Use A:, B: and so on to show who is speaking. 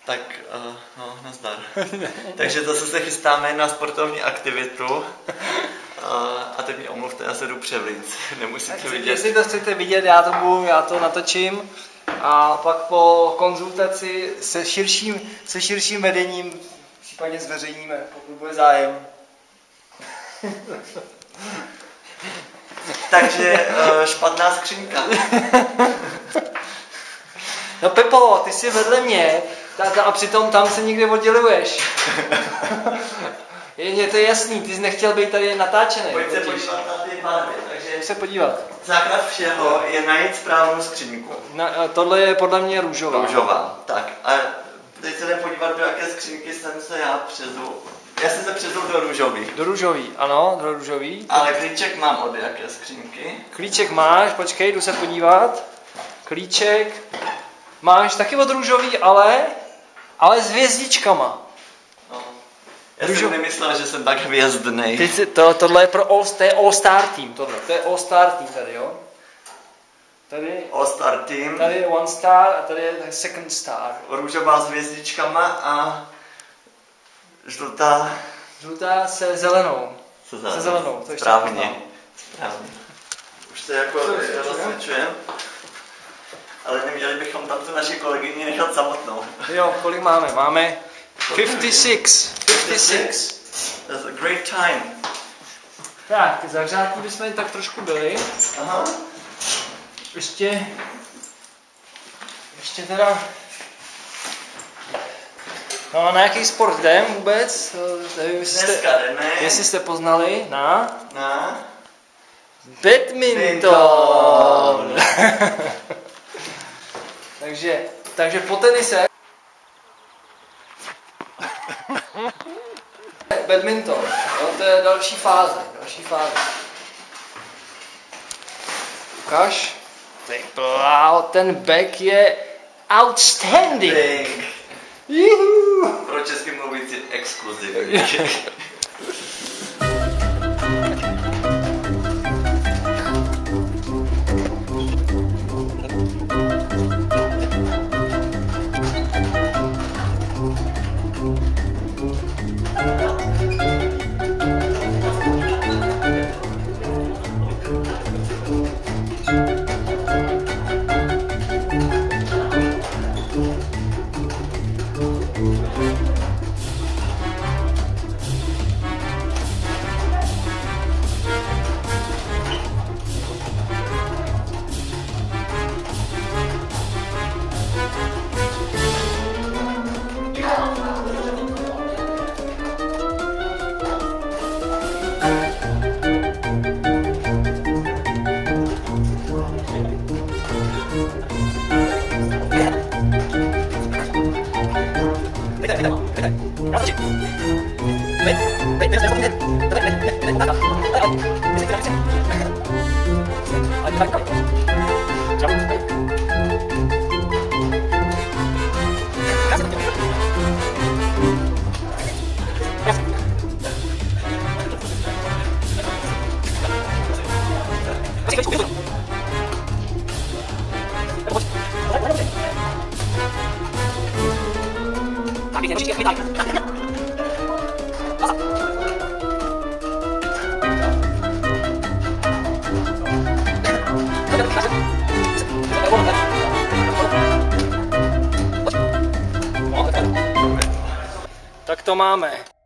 A: Tak, no, nazdar. Takže zase se chystáme na sportovní aktivitu. A teď mi omluvte, já se jdu převlít. Nemusíte vidět.
B: Jestli to chcete vidět, já to natočím. A pak po konzultaci se širším vedením případně zveřejníme, pokud bude zájem.
A: Takže špatná skřínka.
B: No Pepo, ty jsi vedle mě a přitom tam se někde odděluješ. Je to jasný, ty jsi nechtěl být tady natáčený.
A: Pojď se podívat na ty barvy. Takže
B: se podívat.
A: základ všeho je najít správnou skřínku.
B: Tohle je podle mě růžová.
A: Růžová, tak. A teď se jdem podívat, do jaké skřínky jsem se já přezul. Já jsem se přezul do růžový.
B: Do růžový, ano, do růžový.
A: Ale klíček mám od jaké skřínky?
B: Klíček máš, počkej, jdu se podívat. Klíček máš taky od růžový, ale s hvězdičkama.
A: No. Já jsem nemyslel, že jsem tak hvězdnej.
B: Tohle je pro to je All Star Team, tohle. To je All Star Team tady, jo. Tady
A: All Star Team.
B: Tady je One Star a tady je Second Star.
A: Růžová s hvězdičkama a žlutá.
B: Žlutá se zelenou. Se zelenou, to je
A: správně. Už to jako rozsvědčujeme. Ale neměli bychom tam tu naši kolegyni nechat samotnou.
B: Jo, kolik máme? Máme 56.
A: That's a great time.
B: Tak, zahřátí bychom tak trošku byli.
A: Aha.
B: Ještě teda... No, na jaký sport jdem vůbec? Nevím, jestli jste poznali. Na badminton. takže po tenise. Badminton. No, to je další fáze. Ukáž. Ten back je outstanding. Juhu.
A: Pro česky mluvící exkluzivní.
B: Tak to máme.